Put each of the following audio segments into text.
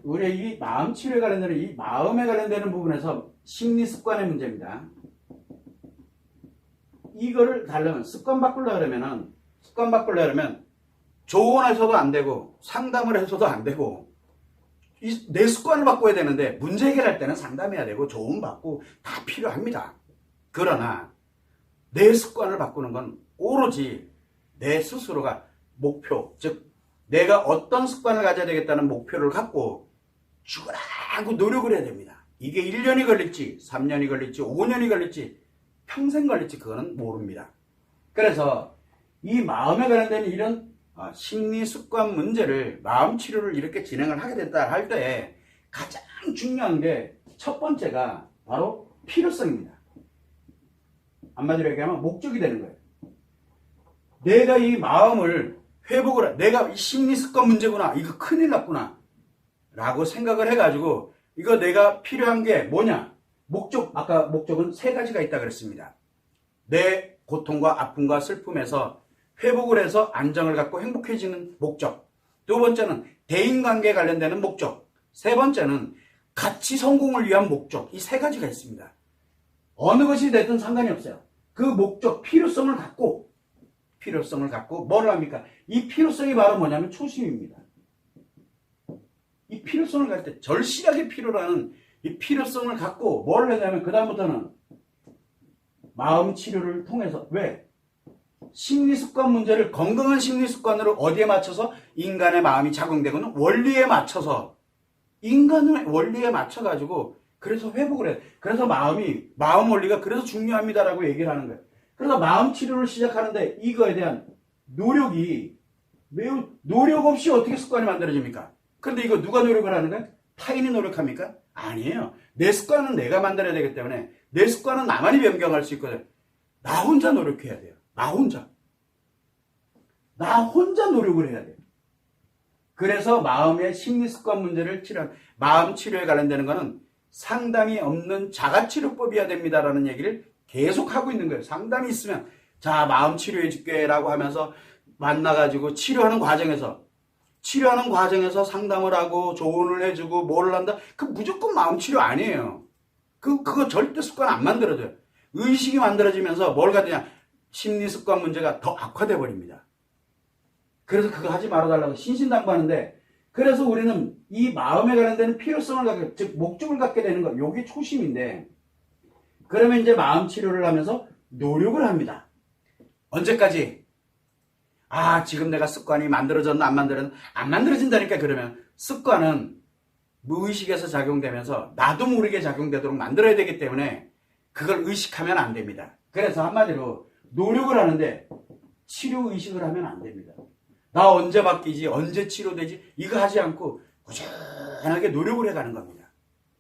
우리 이 마음 치료에 관련되는 이 마음에 관련되는 부분에서 심리 습관의 문제입니다. 이거를 달라면 습관 바꾸려면 조언해서도 안 되고 상담을 해서도 안 되고 내 습관을 바꿔야 되는데 문제 해결할 때는 상담해야 되고 조언 받고 다 필요합니다. 그러나 내 습관을 바꾸는 건 오로지 내 스스로가 목표, 즉 내가 어떤 습관을 가져야 되겠다는 목표를 갖고 죽으라고 노력을 해야 됩니다. 이게 1년이 걸릴지 3년이 걸릴지 5년이 걸릴지 평생 걸릴지 그거는 모릅니다. 그래서 이 마음에 관련된 이런 심리 습관 문제를 마음 치료를 이렇게 진행을 하게 됐다 할 때 가장 중요한 게 첫 번째가 바로 필요성입니다. 한마디로 얘기하면 목적이 되는 거예요. 내가 이 마음을 회복을 내가 이 심리 습관 문제구나, 이거 큰일 났구나 라고 생각을 해가지고 이거 내가 필요한 게 뭐냐, 아까 목적은 세 가지가 있다 그랬습니다. 내 고통과 아픔과 슬픔에서 회복을 해서 안정을 갖고 행복해지는 목적, 두 번째는 대인관계에 관련되는 목적, 세 번째는 같이 성공을 위한 목적. 이 세 가지가 있습니다. 어느 것이 됐든 상관이 없어요. 그 목적, 필요성을 갖고 뭐를 합니까? 이 필요성이 바로 뭐냐면 초심입니다. 이 필요성을 갖을 때 절실하게 필요라는 이 필요성을 갖고 뭘 하냐면 그 다음부터는 마음 치료를 통해서 왜? 심리습관 문제를 건강한 심리습관으로 어디에 맞춰서 인간의 마음이 작용되고는 원리에 맞춰서 인간의 원리에 맞춰가지고 그래서 회복을 해요. 그래서 마음 원리가 그래서 중요합니다라고 얘기를 하는 거예요. 그래서 마음 치료를 시작하는데 이거에 대한 노력이 매우 노력 없이 어떻게 습관이 만들어집니까? 근데 이거 누가 노력을 하는 거예요? 타인이 노력합니까? 아니에요. 내 습관은 내가 만들어야 되기 때문에 내 습관은 나만이 변경할 수 있거든. 나 혼자 노력해야 돼요. 나 혼자 노력을 해야 돼요. 그래서 마음의 심리 습관 문제를 마음 치료에 관련되는 거는 상담이 없는 자가치료법이어야 됩니다라는 얘기를 계속 하고 있는 거예요. 상담이 있으면 자 마음 치료해 줄게 라고 하면서 만나가지고 치료하는 과정에서 상담을 하고 조언을 해주고 뭐를 한다. 그 무조건 마음 치료 아니에요. 그거 절대 습관 안 만들어져요. 의식이 만들어지면서 뭘 갖느냐, 심리 습관 문제가 더 악화돼 버립니다. 그래서 그거 하지 말아달라고 신신당부하는데, 그래서 우리는 이 마음에 관련되는 필요성을 갖게, 즉 목적을 갖게 되는 거, 요게 초심인데, 그러면 이제 마음 치료를 하면서 노력을 합니다. 언제까지? 지금 내가 습관이 만들어졌나 안 만들어진다니까. 그러면 습관은 무의식에서 작용되면서 나도 모르게 작용되도록 만들어야 되기 때문에 그걸 의식하면 안 됩니다. 그래서 한마디로 노력을 하는데 치료 의식을 하면 안 됩니다. 나 언제 바뀌지? 언제 치료되지? 이거 하지 않고 꾸준하게 노력을 해가는 겁니다.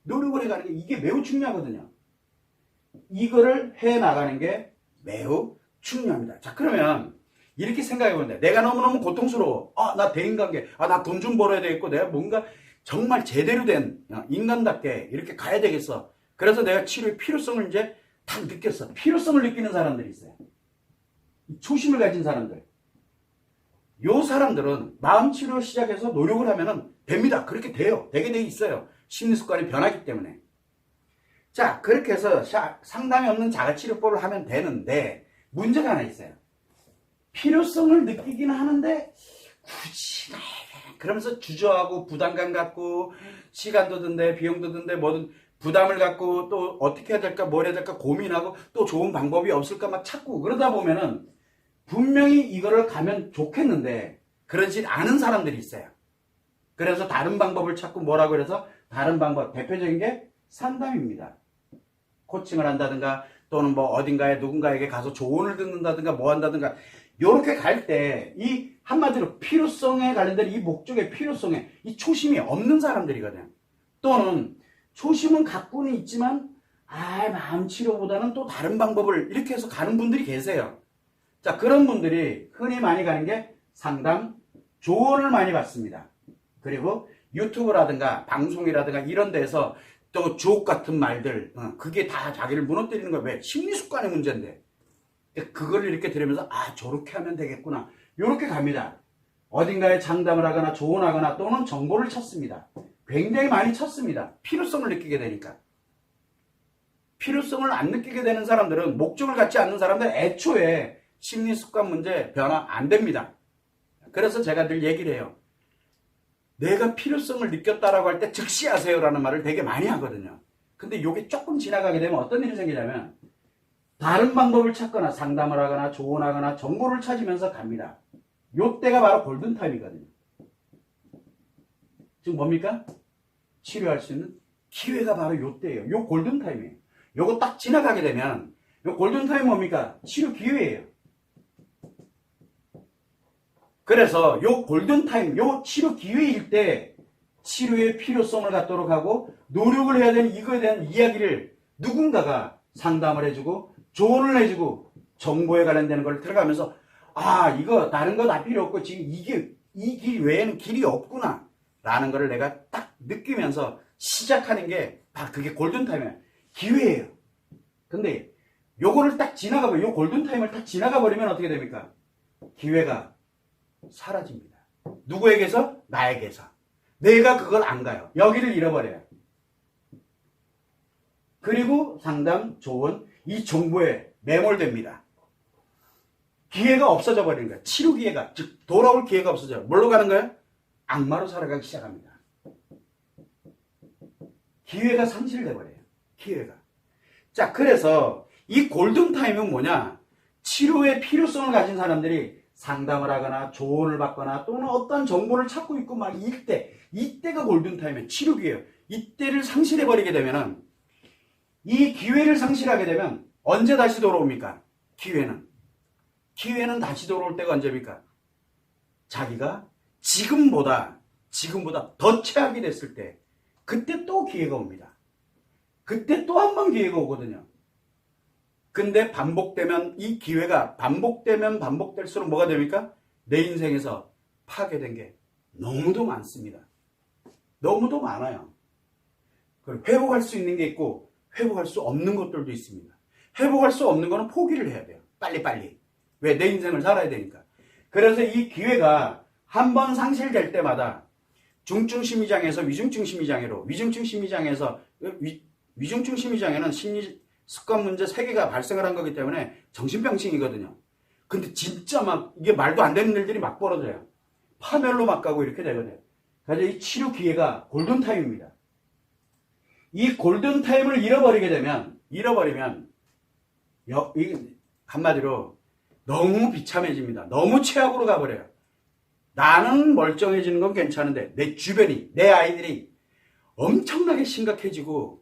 노력을 해가는 게 이게 매우 중요하거든요. 이거를 해나가는 게 매우 중요합니다. 자, 그러면 이렇게 생각해 보는데 내가 너무너무 고통스러워. 나 대인관계. 나 돈 좀 벌어야 되겠고 내가 뭔가 정말 제대로 된 인간답게 이렇게 가야 되겠어. 그래서 내가 치료의 필요성을 이제 딱 느꼈어. 필요성을 느끼는 사람들이 있어요. 초심을 가진 사람들. 요 사람들은 마음 치료 시작해서 노력을 하면은 됩니다. 그렇게 돼요. 되게 돼 있어요. 심리 습관이 변하기 때문에. 자, 그렇게 해서 상담이 없는 자가치료법을 하면 되는데 문제가 하나 있어요. 필요성을 느끼긴 하는데 굳이 그러면서 주저하고 부담감 갖고 시간도 든대 비용도 든대 뭐든 부담을 갖고 또 어떻게 해야 될까 뭘 해야 될까 고민하고 또 좋은 방법이 없을까 막 찾고 그러다 보면은 분명히 이거를 가면 좋겠는데 그러지 않은 사람들이 있어요. 그래서 다른 방법을 찾고 뭐라고 그래서 다른 방법, 대표적인 게 상담입니다. 코칭을 한다든가 또는 뭐 어딘가에 누군가에게 가서 조언을 듣는다든가 뭐 한다든가 요렇게 갈 때 이 한마디로 필요성에 관련된 이 목적의 필요성에 이 초심이 없는 사람들이거든요. 또는 초심은 갖고는 있지만 마음 치료보다는 또 다른 방법을 이렇게 해서 가는 분들이 계세요. 자, 그런 분들이 흔히 많이 가는 게 상담, 조언을 많이 받습니다. 그리고 유튜브라든가 방송이라든가 이런 데서 또 주옥 같은 말들, 그게 다 자기를 무너뜨리는 거예요. 왜? 심리 습관의 문제인데. 그걸 이렇게 들으면서 저렇게 하면 되겠구나. 요렇게 갑니다. 어딘가에 장담을 하거나 조언하거나 또는 정보를 찾습니다. 굉장히 많이 쳤습니다. 필요성을 느끼게 되니까. 필요성을 안 느끼게 되는 사람들은, 목적을 갖지 않는 사람들은 애초에 심리 습관 문제 변화 안 됩니다. 그래서 제가 늘 얘기를 해요. 내가 필요성을 느꼈다라고 할 때 즉시 하세요라는 말을 되게 많이 하거든요. 근데 이게 조금 지나가게 되면 어떤 일이 생기냐면 다른 방법을 찾거나 상담을 하거나 조언하거나 정보를 찾으면서 갑니다. 요때가 바로 골든타임이거든요. 지금 뭡니까? 치료할 수 있는 기회가 바로 요때예요. 요 골든타임이에요. 요거 딱 지나가게 되면 요 골든타임 뭡니까? 치료 기회예요. 그래서 요 골든타임, 요 치료 기회일 때 치료의 필요성을 갖도록 하고 노력을 해야 되는 이거에 대한 이야기를 누군가가 상담을 해주고 조언을 해주고 정보에 관련되는 걸 들어가면서 이거 다른 거 다 필요 없고 지금 이 길 외에는 길이 없구나 라는 걸 내가 딱 느끼면서 시작하는 게 다 그게 골든타임이에요. 기회예요. 근데 요거를 딱 지나가버리면, 요 골든타임을 딱 지나가버리면 어떻게 됩니까? 기회가 사라집니다. 누구에게서? 나에게서. 내가 그걸 안 가요. 여기를 잃어버려요. 그리고 상담, 조언, 이 정보에 매몰됩니다. 기회가 없어져 버리는 거예요. 치료 기회가, 즉 돌아올 기회가 없어져요. 뭘로 가는 거예요? 악마로 살아가기 시작합니다. 기회가 상실돼 버려요. 기회가. 자, 그래서 이 골든타임은 뭐냐? 치료의 필요성을 가진 사람들이 상담을 하거나 조언을 받거나 또는 어떤 정보를 찾고 있고 막 이때가 골든타임이에요. 치료 기회예요. 이때를 상실해버리게 되면은, 이 기회를 상실하게 되면 언제 다시 돌아옵니까? 기회는 다시 돌아올 때가 언제입니까? 자기가 지금보다 더 최악이 됐을 때, 그때 또 기회가 옵니다. 그때 또 한 번 기회가 오거든요. 근데 반복되면, 이 기회가 반복될수록 뭐가 됩니까? 내 인생에서 파괴된 게 너무도 많습니다. 너무도 많아요. 회복할 수 있는 게 있고 회복할 수 없는 것들도 있습니다. 회복할 수 없는 거는 포기를 해야 돼요. 빨리빨리. 왜? 내 인생을 살아야 되니까. 그래서 이 기회가 한 번 상실될 때마다 중증 심리장에서 위중증 심리장애로, 위중증 심리장에서 위중증 심리장애는 심리 습관 문제 3개가 발생을 한 거기 때문에 정신병증이거든요. 근데 진짜 막 이게 말도 안 되는 일들이 막 벌어져요. 파멸로 막 가고 이렇게 되거든요. 그래서 이 치료 기회가 골든타임입니다. 이 골든타임을 잃어버리면 한마디로 너무 비참해집니다. 너무 최악으로 가버려요. 나는 멀쩡해지는 건 괜찮은데 내 주변이, 내 아이들이 엄청나게 심각해지고,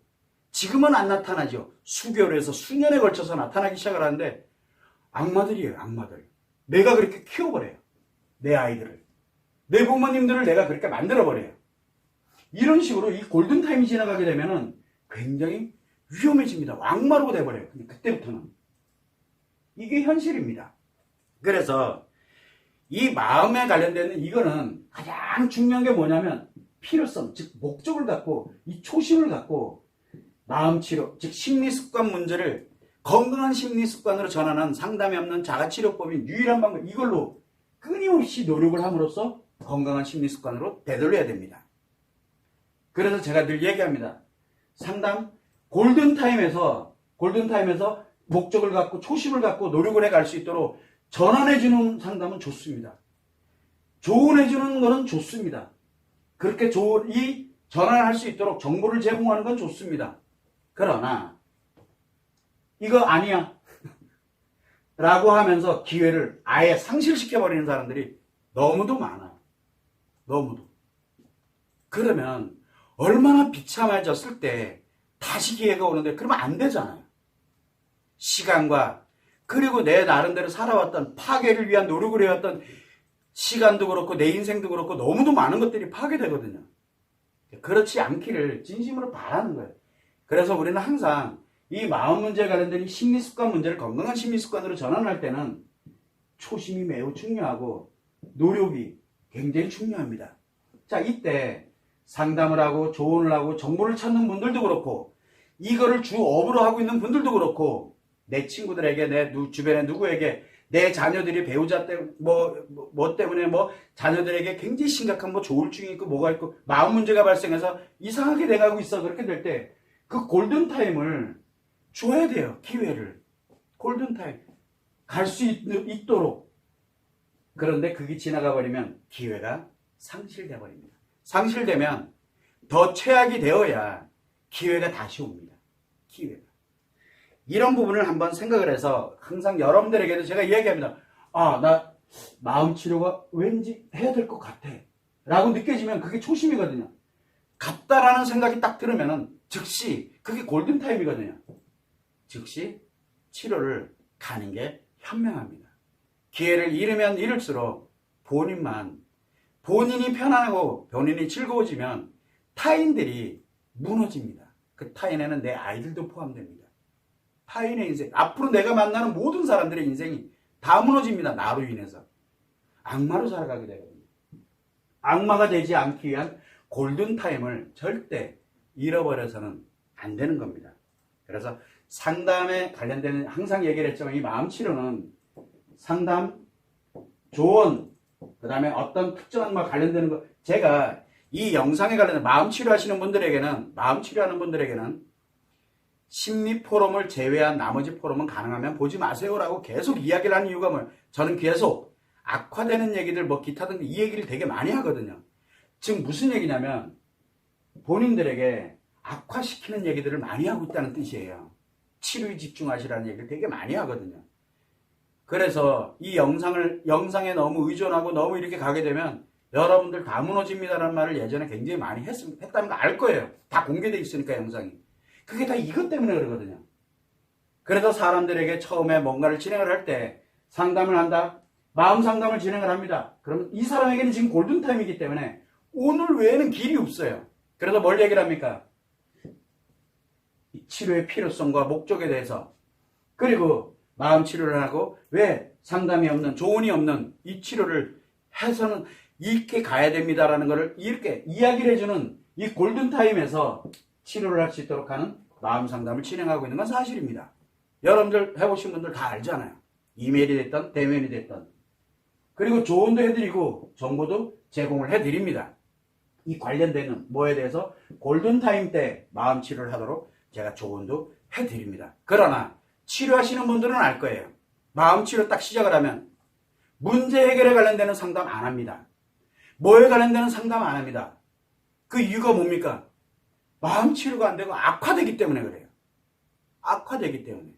지금은 안 나타나죠. 수개월에서 수년에 걸쳐서 나타나기 시작을 하는데 악마들이에요. 악마들. 내가 그렇게 키워버려요. 내 아이들을. 내 부모님들을 내가 그렇게 만들어버려요. 이런 식으로 이 골든타임이 지나가게 되면은 굉장히 위험해집니다. 악마로 돼버려요. 근데 그때부터는. 이게 현실입니다. 그래서 이 마음에 관련되는 이거는 가장 중요한 게 뭐냐면 필요성, 즉 목적을 갖고 이 초심을 갖고 마음치료, 즉 심리습관 문제를 건강한 심리습관으로 전환한 상담이 없는 자가치료법인 유일한 방법, 이걸로 끊임없이 노력을 함으로써 건강한 심리습관으로 되돌려야 됩니다. 그래서 제가 늘 얘기합니다. 상담, 골든타임에서 목적을 갖고 초심을 갖고 노력을 해갈 수 있도록 전환해주는 상담은 좋습니다. 조언해주는 거는 좋습니다. 그렇게 이 전환할 수 있도록 정보를 제공하는 건 좋습니다. 그러나 이거 아니야 라고 하면서 기회를 아예 상실시켜버리는 사람들이 너무도 많아요. 너무도. 그러면 얼마나 비참해졌을 때 다시 기회가 오는데, 그러면 안 되잖아요. 시간과 그리고 내 나름대로 살아왔던 파괴를 위한 노력을 해왔던 시간도 그렇고 내 인생도 그렇고 너무도 많은 것들이 파괴되거든요. 그렇지 않기를 진심으로 바라는 거예요. 그래서 우리는 항상 이 마음 문제에 관련된 심리습관 문제를 건강한 심리습관으로 전환할 때는 초심이 매우 중요하고 노력이 굉장히 중요합니다. 자, 이때 상담을 하고 조언을 하고 정보를 찾는 분들도 그렇고 이거를 주업으로 하고 있는 분들도 그렇고 내 친구들에게, 내 주변의 누구에게 내 자녀들이 배우자 때문에 뭐 때문에 뭐 자녀들에게 굉장히 심각한 뭐 조울증이 있고 뭐가 있고 마음 문제가 발생해서 이상하게 돼가고 있어. 그렇게 될 때 그 골든타임을 줘야 돼요. 기회를. 골든타임. 갈 수 있도록. 그런데 그게 지나가 버리면 기회가 상실돼 버립니다. 상실되면 더 최악이 되어야 기회가 다시 옵니다. 기회가. 이런 부분을 한번 생각을 해서 항상 여러분들에게도 제가 이야기합니다. 나 마음 치료가 왠지 해야 될 것 같아. 라고 느껴지면 그게 초심이거든요. 같다라는 생각이 딱 들으면은 즉시 그게 골든타임이거든요. 즉시 치료를 가는 게 현명합니다. 기회를 잃으면 잃을수록 본인이 편안하고 본인이 즐거워지면 타인들이 무너집니다. 그 타인에는 내 아이들도 포함됩니다. 타인의 인생, 앞으로 내가 만나는 모든 사람들의 인생이 다 무너집니다. 나로 인해서. 악마로 살아가게 되거든요. 악마가 되지 않기 위한 골든타임을 절대 잃어버려서는 안 되는 겁니다. 그래서 상담에 관련된 항상 얘기를 했지만 이 마음치료는 상담, 조언, 그 다음에 어떤 특정한 거 관련되는 거 제가 이 영상에 관련된 마음치료하시는 분들에게는 마음치료하는 분들에게는 심리 포럼을 제외한 나머지 포럼은 가능하면 보지 마세요라고 계속 이야기를 하는 이유가 뭐예요? 저는 계속 악화되는 얘기들 뭐 기타 등등 이 얘기를 되게 많이 하거든요. 즉 무슨 얘기냐면 본인들에게 악화시키는 얘기들을 많이 하고 있다는 뜻이에요. 치료에 집중하시라는 얘기를 되게 많이 하거든요. 그래서 이 영상에 너무 의존하고 너무 이렇게 가게 되면 여러분들 다 무너집니다라는 말을 예전에 굉장히 많이 했다는 거 알 거예요. 다 공개되어 있으니까 영상이. 그게 다 이것 때문에 그러거든요. 그래서 사람들에게 처음에 뭔가를 진행을 할 때 상담을 한다. 마음 상담을 진행을 합니다. 그러면 이 사람에게는 지금 골든타임이기 때문에 오늘 외에는 길이 없어요. 그래서 뭘 얘기를 합니까? 치료의 필요성과 목적에 대해서 그리고 마음 치료를 하고 왜 상담이 없는 조언이 없는 이 치료를 해서는 이렇게 가야 됩니다라는 것을 이렇게 이야기를 해주는 이 골든타임에서 치료를 할 수 있도록 하는 마음 상담을 진행하고 있는 건 사실입니다. 여러분들 해보신 분들 다 알잖아요. 이메일이 됐던 대면이 됐던 그리고 조언도 해드리고 정보도 제공을 해드립니다. 이 관련되는 뭐에 대해서 골든타임 때 마음 치료를 하도록 제가 조언도 해드립니다. 그러나 치료하시는 분들은 알 거예요. 마음 치료 딱 시작을 하면 문제 해결에 관련되는 상담 안 합니다. 뭐에 관련되는 상담 안 합니다. 그 이유가 뭡니까? 마음 치료가 안 되고 악화되기 때문에 그래요. 악화되기 때문에.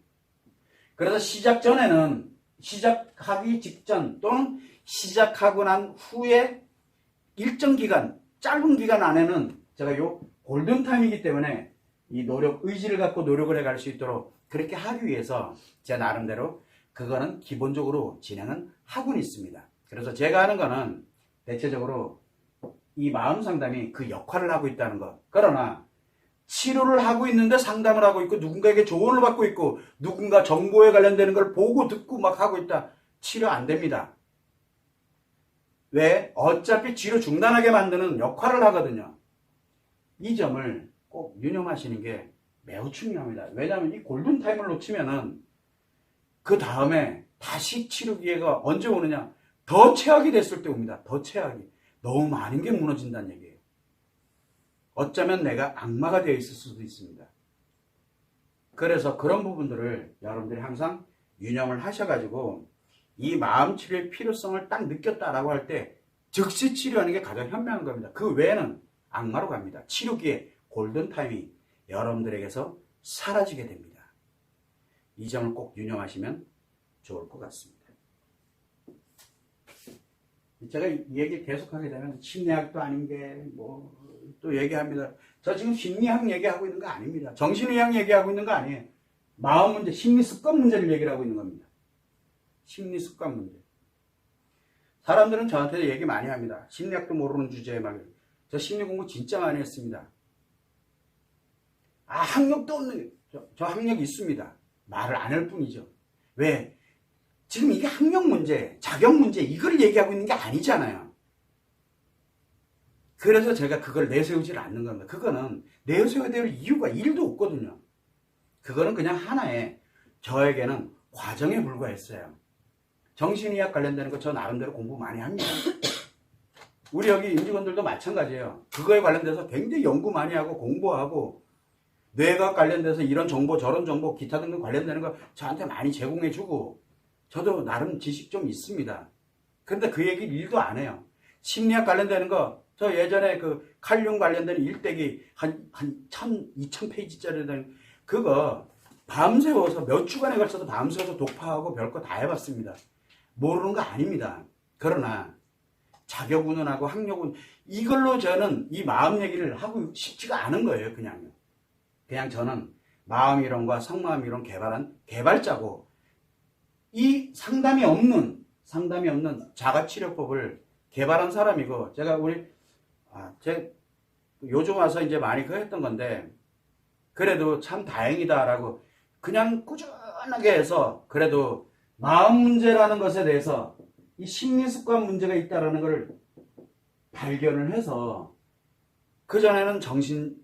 그래서 시작하기 직전 또는 시작하고 난 후에 일정 기간, 짧은 기간 안에는 제가 요 골든타임이기 때문에 이 의지를 갖고 노력을 해갈 수 있도록 그렇게 하기 위해서 제 나름대로 그거는 기본적으로 진행은 하고는 있습니다. 그래서 제가 하는 거는 대체적으로 이 마음 상담이 그 역할을 하고 있다는 것. 그러나 치료를 하고 있는데 상담을 하고 있고 누군가에게 조언을 받고 있고 누군가 정보에 관련되는 걸 보고 듣고 막 하고 있다. 치료 안 됩니다. 왜? 어차피 치료 중단하게 만드는 역할을 하거든요. 이 점을 꼭 유념하시는 게 매우 중요합니다. 왜냐하면 이 골든타임을 놓치면은 그 다음에 다시 치료 기회가 언제 오느냐? 더 최악이 됐을 때 옵니다. 더 최악이. 너무 많은 게 무너진다는 얘기예요. 어쩌면 내가 악마가 되어 있을 수도 있습니다. 그래서 그런 부분들을 여러분들이 항상 유념을 하셔가지고 이 마음 치료의 필요성을 딱 느꼈다라고 할 때 즉시 치료하는 게 가장 현명한 겁니다. 그 외에는 악마로 갑니다. 치료기에 골든타임이 여러분들에게서 사라지게 됩니다. 이 점을 꼭 유념하시면 좋을 것 같습니다. 제가 이 얘기를 계속하게 되면 심리학도 아닌 게 또 얘기합니다. 저 지금 심리학 얘기하고 있는 거 아닙니다. 정신의학 얘기하고 있는 거 아니에요. 마음 문제, 심리 습관 문제를 얘기를 하고 있는 겁니다. 심리 습관 문제. 사람들은 저한테 얘기 많이 합니다. 심리학도 모르는 주제에 막. 저 심리 공부 진짜 많이 했습니다. 학력도 없는, 저 학력 있습니다. 말을 안 할 뿐이죠. 왜? 지금 이게 학력 문제, 자격 문제, 이걸 얘기하고 있는 게 아니잖아요. 그래서 제가 그걸 내세우질 않는 겁니다. 그거는 내세워야 될 이유가 1도 없거든요. 그거는 그냥 하나의 저에게는 과정에 불과했어요. 정신의학 관련되는 거 저 나름대로 공부 많이 합니다. 우리 여기 임직원들도 마찬가지예요. 그거에 관련돼서 굉장히 연구 많이 하고 공부하고 뇌과학 관련돼서 이런 정보 저런 정보 기타 등등 관련되는 거 저한테 많이 제공해주고 저도 나름 지식 좀 있습니다. 그런데 그 얘기 일도 안 해요. 심리학 관련되는 거 저 예전에 그 칼륨 관련된 일대기 한 2000페이지짜리 되는 그거 밤새워서 몇 주간에 걸쳐서 밤새워서 독파하고 별거 다 해봤습니다. 모르는 거 아닙니다. 그러나 자격운운하고 학력운 이걸로 저는 이 마음 얘기를 하고 싶지가 않은 거예요. 그냥 저는 마음이론과 성마음이론 개발한 개발자고 이 상담이 없는 자가치료법을 개발한 사람이고 제가 요즘 와서 이제 많이 했던 건데 그래도 참 다행이다라고 그냥 꾸준하게 해서 그래도 마음 문제라는 것에 대해서 이 심리습관 문제가 있다라는 걸 발견을 해서 그전에는 정신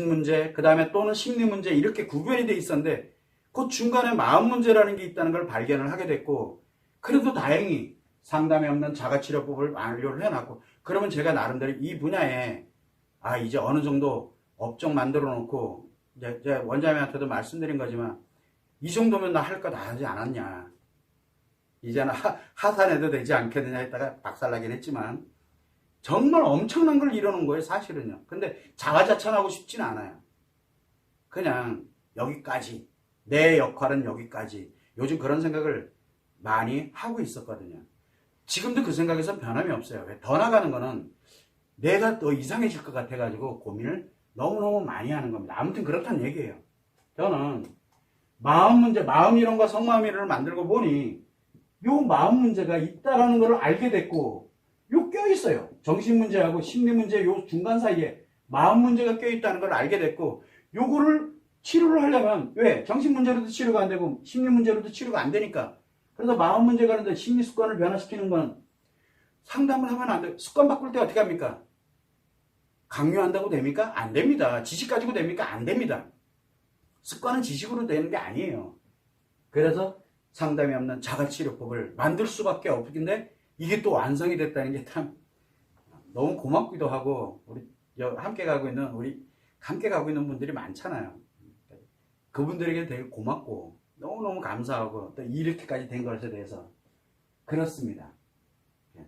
문제, 그 다음에 또는 심리 문제 이렇게 구별이 돼 있었는데 그 중간에 마음 문제라는 게 있다는 걸 발견을 하게 됐고 그래도 다행히 상담이 없는 자가치료법을 완료를 해놨고 그러면 제가 나름대로 이 분야에 이제 어느 정도 업종 만들어 놓고 이제 원장님한테도 말씀드린 거지만 이 정도면 나 할 거 다 하지 않았냐. 이제는 하산해도 되지 않겠느냐 했다가 박살나긴 했지만 정말 엄청난 걸 이뤄놓은 거예요 사실은요. 근데 자화자찬하고 싶진 않아요. 그냥 여기까지 내 역할은 여기까지 요즘 그런 생각을 많이 하고 있었거든요. 지금도 그 생각에서 변함이 없어요. 왜? 더 나가는 거는 내가 더 이상해질 것 같아가지고 고민을 너무너무 많이 하는 겁니다. 아무튼 그렇다는 얘기예요. 저는 마음 문제, 마음이론과 성마음이론을 만들고 보니 요 마음 문제가 있다라는 걸 알게 됐고 요 껴있어요. 정신 문제하고 심리 문제 요 중간 사이에 마음 문제가 껴있다는 걸 알게 됐고 요거를 치료를 하려면 왜? 정신 문제로도 치료가 안 되고 심리 문제로도 치료가 안 되니까 그래서 마음 문제가 있는데 심리 습관을 변화시키는 건 상담을 하면 안 돼요. 습관 바꿀 때 어떻게 합니까? 강요한다고 됩니까? 안 됩니다. 지식 가지고 됩니까? 안 됩니다. 습관은 지식으로 되는 게 아니에요. 그래서 상담이 없는 자가치료법을 만들 수밖에 없긴데 이게 또 완성이 됐다는 게 참 너무 고맙기도 하고 우리 함께 가고 있는 분들이 많잖아요. 그분들에게 되게 고맙고 너무너무 감사하고 또 이렇게까지 된 것에 대해서 그렇습니다.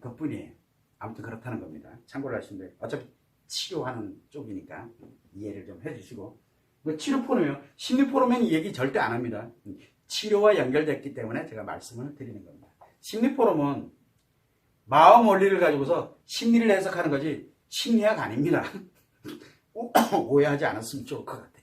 그뿐이에요. 아무튼 그렇다는 겁니다. 참고를 하시는데 어차피 치료하는 쪽이니까 이해를 좀 해주시고 치료 포럼이요. 심리 포럼엔 이 얘기 절대 안 합니다. 치료와 연결됐기 때문에 제가 말씀을 드리는 겁니다. 심리 포럼은 마음 원리를 가지고서 심리를 해석하는 거지 심리학 아닙니다. 오해하지 않았으면 좋을 것 같아요.